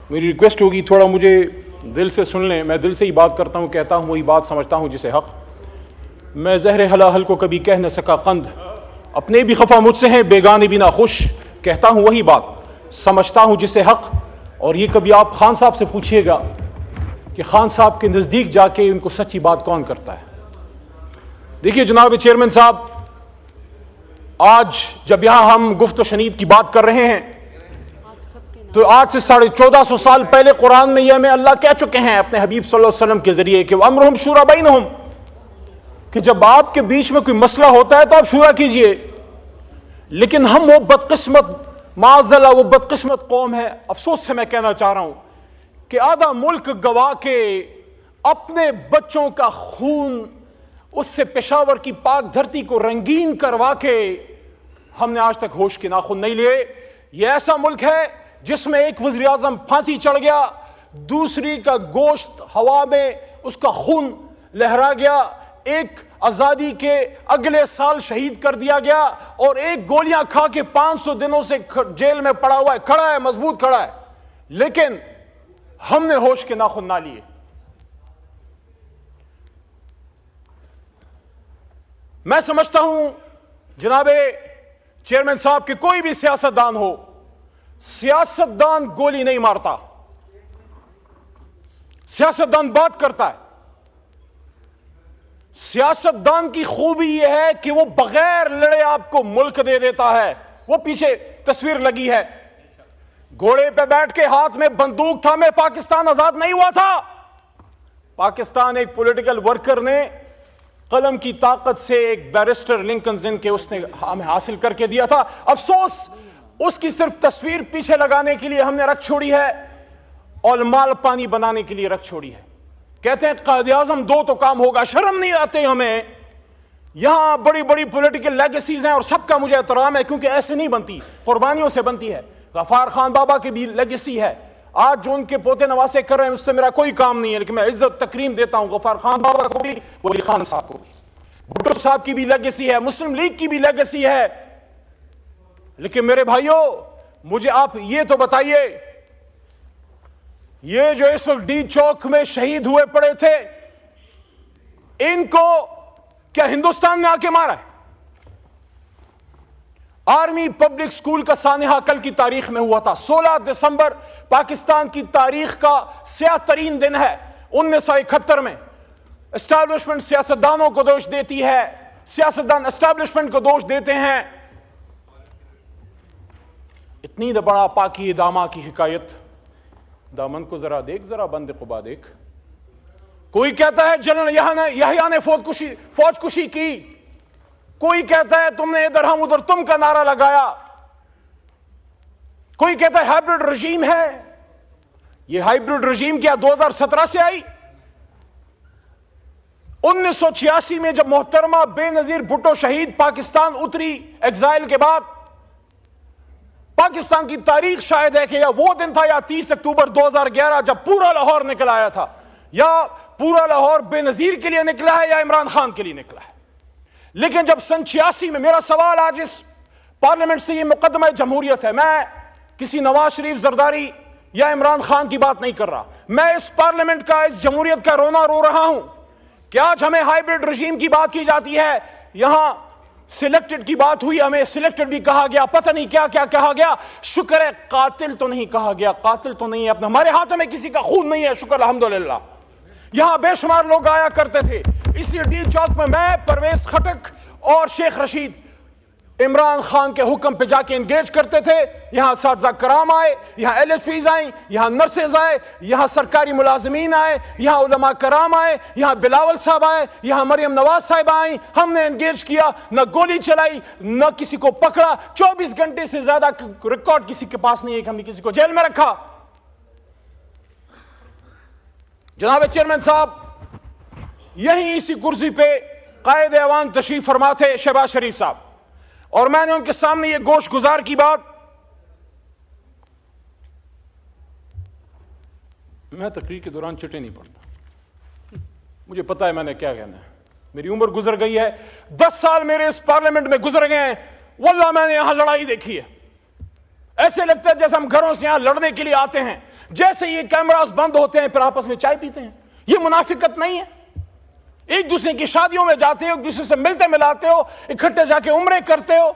میری ریکویسٹ ہوگی تھوڑا مجھے دل سے سن لیں. میں دل سے ہی بات کرتا ہوں, کہتا ہوں وہی بات, سمجھتا ہوں جسے حق. میں زہر ہلاہل کو کبھی کہہ نہ سکا قند, اپنے بھی خفا مجھ سے ہیں بیگانے بھی نہ خوش. کہتا ہوں وہی بات, سمجھتا ہوں جسے حق. اور یہ کبھی آپ خان صاحب سے پوچھیے گا کہ خان صاحب کے نزدیک جا کے ان کو سچی بات کون کرتا ہے. دیکھیے جناب چیئرمین صاحب, آج جب یہاں ہم گفت و شنید کی بات کر رہے ہیں تو آج سے 1450 سال پہلے قرآن میں یہ ہمیں اللہ کہہ چکے ہیں اپنے حبیب صلی اللہ علیہ وسلم کے ذریعے کہ وَأَمْرُهُمْ شُورَى بَيْنَهُمْ, کہ جب آپ کے بیچ میں کوئی مسئلہ ہوتا ہے تو آپ شورا کیجئے. لیکن ہم وہ بدقسمت, معاذ اللہ وہ بدقسمت قوم ہے, افسوس سے میں کہنا چاہ رہا ہوں کہ آدھا ملک گوا کے اپنے بچوں کا خون اس سے پشاور کی پاک دھرتی کو رنگین کروا کے ہم نے آج تک ہوش کے ناخن نہیں لیے. یہ ایسا ملک ہے جس میں ایک وزیر اعظم پھانسی چڑھ گیا, دوسری کا گوشت ہوا میں اس کا خون لہرا گیا, ایک آزادی کے اگلے سال شہید کر دیا گیا, اور ایک گولیاں کھا کے 500 دنوں سے جیل میں پڑا ہوا ہے, کھڑا ہے, مضبوط کھڑا ہے. لیکن ہم نے ہوش کے ناخن نہ لیے. میں سمجھتا ہوں جناب چیئرمین صاحب کہ کوئی بھی سیاستدان ہو, سیاستدان گولی نہیں مارتا, سیاستدان بات کرتا ہے. سیاستدان کی خوبی یہ ہے کہ وہ بغیر لڑے آپ کو ملک دے دیتا ہے. وہ پیچھے تصویر لگی ہے, گھوڑے پہ بیٹھ کے ہاتھ میں بندوق تھامے پاکستان آزاد نہیں ہوا تھا. پاکستان ایک پولیٹیکل ورکر نے قلم کی طاقت سے, ایک بیرسٹر لنکن زن کے, اس نے ہمیں حاصل کر کے دیا تھا. افسوس اس کی صرف تصویر پیچھے لگانے کے لیے ہم نے رکھ چھوڑی ہے اور مال پانی بنانے کے لیے رکھ چھوڑی ہے. کہتے ہیں قائد اعظم 2 تو کام ہوگا. شرم نہیں آتے ہمیں؟ یہاں بڑی بڑی پولیٹیکل لیگیسیز ہیں اور سب کا مجھے احترام ہے کیونکہ ایسے نہیں بنتی, قربانیوں سے بنتی ہے. غفار خان بابا کی بھی لیگیسی ہے, آج جو ان کے پوتے نواسے کر رہے ہیں اس سے میرا کوئی کام نہیں ہے, لیکن میں عزت تکریم دیتا ہوں غفار خان بابا کو بھی, ولی خان صاحب کو بھی. بھٹو صاحب کی بھی لیگیسی ہے, مسلم لیگ کی بھی لیگیسی ہے. لیکن میرے بھائیوں, مجھے آپ یہ تو بتائیے, یہ جو اس وقت ڈی چوک میں شہید ہوئے پڑے تھے, ان کو کیا ہندوستان میں آ کے مارا ہے؟ آرمی پبلک سکول کا سانحہ کل کی تاریخ میں ہوا تھا. 16 دسمبر پاکستان کی تاریخ کا سیاہ ترین دن ہے. 1971 میں اسٹیبلشمنٹ سیاستدانوں کو دوش دیتی ہے, سیاستدان اسٹیبلشمنٹ کو دوش دیتے ہیں. اتنی بڑا پاکی داما کی حکایت, دامن کو ذرا دیکھ, ذرا بند قبا دیکھ. کوئی کہتا ہے جنرل یحییٰ نے فوج کشی کی, کوئی کہتا ہے تم نے ادھر ہم ادھر تم کا نعرہ لگایا, کوئی کہتا ہے ہائبرڈ رجیم ہے. یہ ہائبرڈ رجیم کیا 2017 سے آئی؟ 1986 میں جب محترمہ بے نظیر بھٹو شہید پاکستان اتری ایگزائل کے بعد, پاکستان کی تاریخ شاید ہے کہ یا وہ دن تھا یا 30 اکتوبر 2011 جب پورا لاہور نکل آیا تھا, یا پورا لاہور بے نظیر کے لیے نکلا ہے یا عمران خان کے لیے نکلا ہے. لیکن جب سن 86 میں, میرا سوال آج اس پارلیمنٹ سے, یہ مقدمہ جمہوریت ہے, میں کسی نواز شریف زرداری یا عمران خان کی بات نہیں کر رہا, میں اس پارلیمنٹ کا, اس جمہوریت کا رونا رو رہا ہوں کہ آج ہمیں ہائبرڈ رجیم کی بات کی جاتی ہے. یہاں سلیکٹڈ کی بات ہوئی, ہمیں سلیکٹڈ بھی کہا گیا, پتہ نہیں کیا کیا کہا گیا. شکر ہے قاتل تو نہیں کہا گیا, قاتل تو نہیں ہے, اپنے ہمارے ہاتھوں میں کسی کا خون نہیں ہے, شکر الحمدللہ. یہاں بے شمار لوگ آیا کرتے تھے اسی ڈی چوک میں پرویز خٹک اور شیخ رشید عمران خان کے حکم پہ جا کے انگیج کرتے تھے. یہاں اساتذہ کرام آئے, یہاں ایل ایچ ویز آئیں, یہاں نرسز آئے, یہاں سرکاری ملازمین آئے, یہاں علماء کرام آئے, یہاں بلاول صاحب آئے, یہاں مریم نواز صاحب آئیں. ہم نے انگیج کیا, نہ گولی چلائی, نہ کسی کو پکڑا. 24 گھنٹے سے زیادہ ریکارڈ کسی کے پاس نہیں ہے کہ ہم نے کسی کو جیل میں رکھا. جناب چیئرمین صاحب, یہیں اسی کرسی پہ قائد ایوان تشریف فرما تھے شہباز شریف صاحب, اور میں نے ان کے سامنے یہ گوش گزار کی بات, میں تقریر کے دوران چٹے نہیں پڑتا, مجھے پتا ہے میں نے کیا کہنا ہے. میری عمر گزر گئی ہے, 10 سال میرے اس پارلیمنٹ میں گزر گئے ہیں, واللہ میں نے یہاں لڑائی دیکھی ہے. ایسے لگتا ہے جیسے ہم گھروں سے یہاں لڑنے کے لیے آتے ہیں. جیسے یہ کیمراز بند ہوتے ہیں پھر آپس میں چائے پیتے ہیں. یہ منافقت نہیں ہے؟ ایک دوسرے کی شادیوں میں جاتے ہو, ایک دوسرے سے ملتے ملاتے ہو, اکٹھے جا کے عمرے کرتے ہو,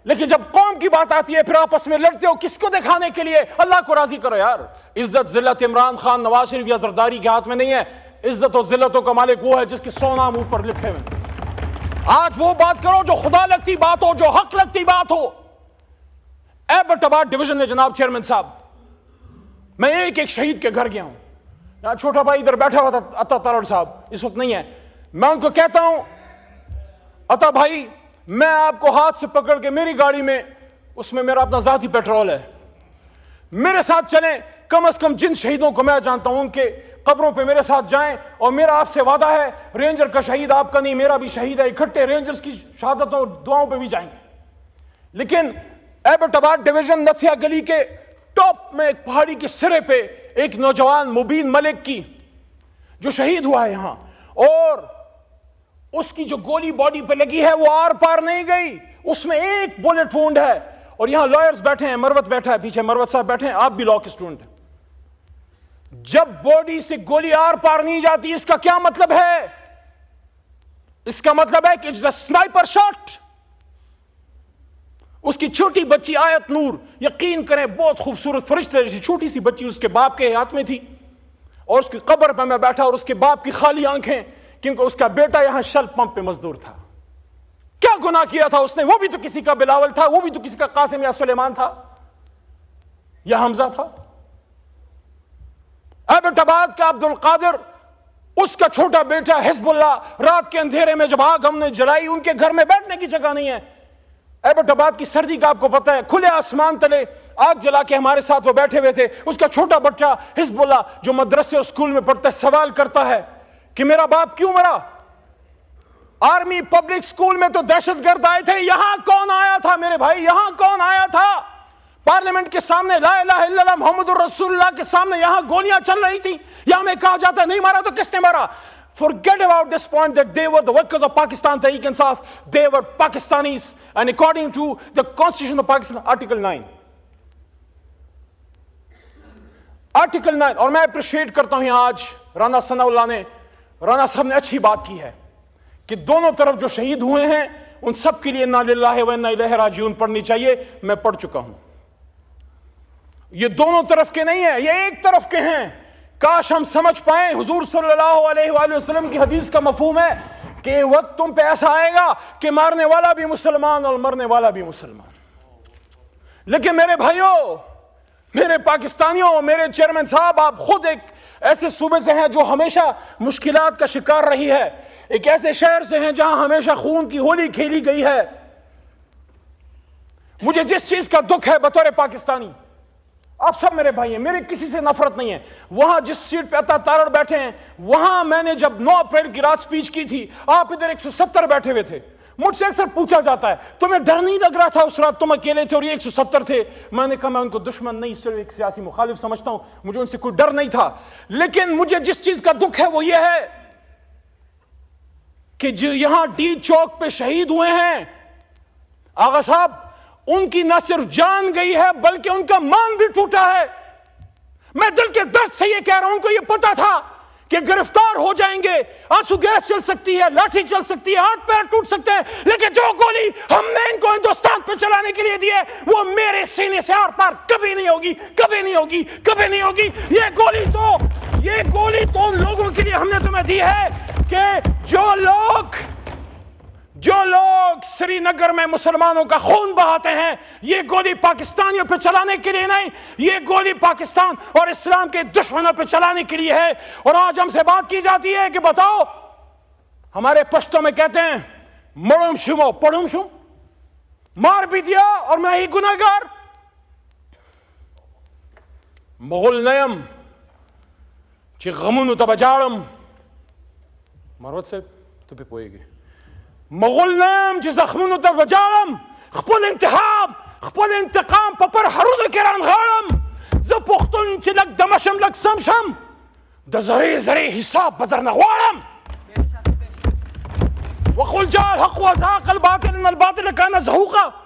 لیکن جب قوم کی بات آتی ہے پھر آپس میں لڑتے ہو. کس کو دکھانے کے لیے؟ اللہ کو راضی کرو یار. عزت ذلت عمران خان, نواز شریف یا زرداری کے ہاتھ میں نہیں ہے. عزت و ذلتوں کا مالک وہ ہے جس کے 100 نام اوپر لکھے ہوئے. آج وہ بات کرو جو خدا لگتی بات ہو, جو حق لگتی بات ہو. ایبٹ آباد ڈویژن میں جناب چیئرمین صاحب, میں ایک ایک شہید کے گھر گیا ہوں. یہاں چھوٹا بھائی ادھر بیٹھا ہوا تھا, عطا تارڑ صاحب, اس وقت نہیں ہے. میں ان کو کہتا ہوں, عطا بھائی میں آپ کو ہاتھ سے پکڑ کے میری گاڑی میں, اس میں میرا اپنا ذاتی پیٹرول ہے, میرے ساتھ چلیں. کم از کم جن شہیدوں کو میں جانتا ہوں ان کے قبروں پہ میرے ساتھ جائیں. اور میرا آپ سے وعدہ ہے, رینجر کا شہید آپ کا نہیں, میرا بھی شہید ہے, اکٹھے رینجرز کی شہادتوں اور دعاؤں پہ بھی جائیں گے. لیکن ایبٹ آباد ڈویژن نتھیا گلی کے ٹاپ میں ایک پہاڑی کے سرے پہ ایک نوجوان مبین ملک کی جو شہید ہوا ہے یہاں, اور اس کی جو گولی باڈی پہ لگی ہے وہ آر پار نہیں گئی, اس میں ایک بولٹ وونڈ ہے. اور یہاں لائرز بیٹھے ہیں, مروت بیٹھا ہے پیچھے, مروت صاحب بیٹھے ہیں, آپ بھی لاء کے اسٹوڈنٹ ہیں. جب باڈی سے گولی آر پار نہیں جاتی اس کا کیا مطلب ہے؟ اس کا مطلب ہے کہ اٹس اے سنائپر شاٹ. اس کی چھوٹی بچی آیت نور, یقین کریں بہت خوبصورت فرشتے جیسی چھوٹی سی بچی اس کے باپ کے ہاتھ میں تھی, اور اس کی قبر پہ میں بیٹھا اور اس کے باپ کی خالی آنکھیں, کیونکہ اس کا بیٹا یہاں شل پمپ پہ مزدور تھا. کیا گناہ کیا تھا اس نے؟ وہ بھی تو کسی کا بلاول تھا, وہ بھی تو کسی کا قاسم یا سلیمان تھا یا حمزہ تھا. ایبٹ آباد کا عبد القادر, اس کا چھوٹا بیٹا حزب اللہ, رات کے اندھیرے میں جب آگ ہم نے جلائی, ان کے گھر میں بیٹھنے کی جگہ نہیں ہے. ایبٹ آباد کی سردی کا آپ کو پتہ ہے, کھلے آسمان تلے آگ جلا کے ہمارے ساتھ وہ بیٹھے ہوئے تھے. اس کا چھوٹا بچہ حزب اللہ جو مدرسے اور اسکول میں پڑھتا ہے سوال کرتا ہے کہ میرا باپ کیوں مرا؟ آرمی پبلک اسکول میں تو دہشت گرد آئے تھے, یہاں کون آیا تھا میرے بھائی؟ یہاں کون آیا تھا؟ پارلیمنٹ کے سامنے لا الہ الا اللہ محمد الرسول اللہ کے سامنے یہاں گولیاں چل رہی تھی. یہاں میں کہا جاتا نہیں مارا تو کس نے مارا؟ Forget about this point that they were the workers of Pakistan, Tehreek-e-Insaf. They were Pakistanis, and according to the Constitution of Pakistan, Article 9. Article 9, اور میں اپریشیٹ کرتا ہوں یہاں آج رانا ثناء اللہ نے, رانا صاحب نے اچھی بات کی ہے کہ دونوں طرف جو شہید ہوئے ہیں ان سب کے لیے انا للہ و انا الیہ راجعون پڑھنی چاہیے. میں پڑھ چکا ہوں. یہ دونوں طرف کے نہیں ہیں, یہ ایک طرف کے ہیں. کاش ہم سمجھ پائیں, حضور صلی اللہ علیہ وآلہ وسلم کی حدیث کا مفہوم ہے کہ وقت تم پہ ایسا آئے گا کہ مارنے والا بھی مسلمان اور مرنے والا بھی مسلمان. لیکن میرے بھائیوں, میرے پاکستانیوں, میرے چیئرمین صاحب, آپ خود ایک ایسے صوبے سے ہیں جو ہمیشہ مشکلات کا شکار رہی ہے, ایک ایسے شہر سے ہیں جہاں ہمیشہ خون کی ہولی کھیلی گئی ہے. مجھے جس چیز کا دکھ ہے بطور پاکستانی, آپ سب میرے بھائی ہیں, میرے کسی سے نفرت نہیں ہے. وہاں جس سیٹ پہ عطا تارڑ بیٹھے ہیں, وہاں میں نے جب 9 اپریل کی رات سپیچ کی تھی, آپ ادھر 170 بیٹھے ہوئے تھے. مجھ سے اکثر پوچھا جاتا ہے تمہیں ڈر نہیں لگ رہا تھا اس رات؟ تم اکیلے تھے اور یہ 170 تھے. میں نے کہا میں ان کو دشمن نہیں, صرف ایک سیاسی مخالف سمجھتا ہوں, مجھے ان سے کوئی ڈر نہیں تھا. لیکن مجھے جس چیز کا دکھ ہے وہ یہ ہے کہ جو یہاں ڈی چوک پہ شہید ہوئے ہیں آغا صاحب, ان کی نہ صرف جان گئی ہے بلکہ ان کا مان بھی ٹوٹا ہے. میں دل کے درد سے یہ کہہ رہا ہوں, ان کو یہ پتا تھا کہ گرفتار ہو جائیں گے, آنسو گیس چل سکتی ہے, لاٹھی چل سکتی ہے, ہاتھ پیر ٹوٹ سکتے ہیں, لیکن جو گولی ہم نے ان کو ہندوستان پہ چلانے کے لیے دی ہے وہ میرے سینے سے آر پار کبھی نہیں ہوگی, کبھی نہیں ہوگی, کبھی نہیں ہوگی. یہ گولی تو ان لوگوں کے لیے ہم نے تمہیں دی ہے کہ جو لوگ سری نگر میں مسلمانوں کا خون بہاتے ہیں, یہ گولی پاکستانیوں پہ چلانے کے لیے نہیں, یہ گولی پاکستان اور اسلام کے دشمنوں پہ چلانے کے لیے ہے. اور آج ہم سے بات کی جاتی ہے کہ بتاؤ, ہمارے پشتوں میں کہتے ہیں مڑم شمو پڑھم شم, مار بھی دیا اور میں ہی گناہگار. مغل نیم چی غمونو تا بجارم, مروت سے تو پہ پوئے گے. مغل نیم چی زخمونو تا بجارم, خپل انتقام پپر حرود کران غارم, ز پختن چی لگ دمشم لگ سمشم, دا زری حساب بدر نغوارم. وقل جاء الحق وزهق الباطل ان الباطل كان زهوقا.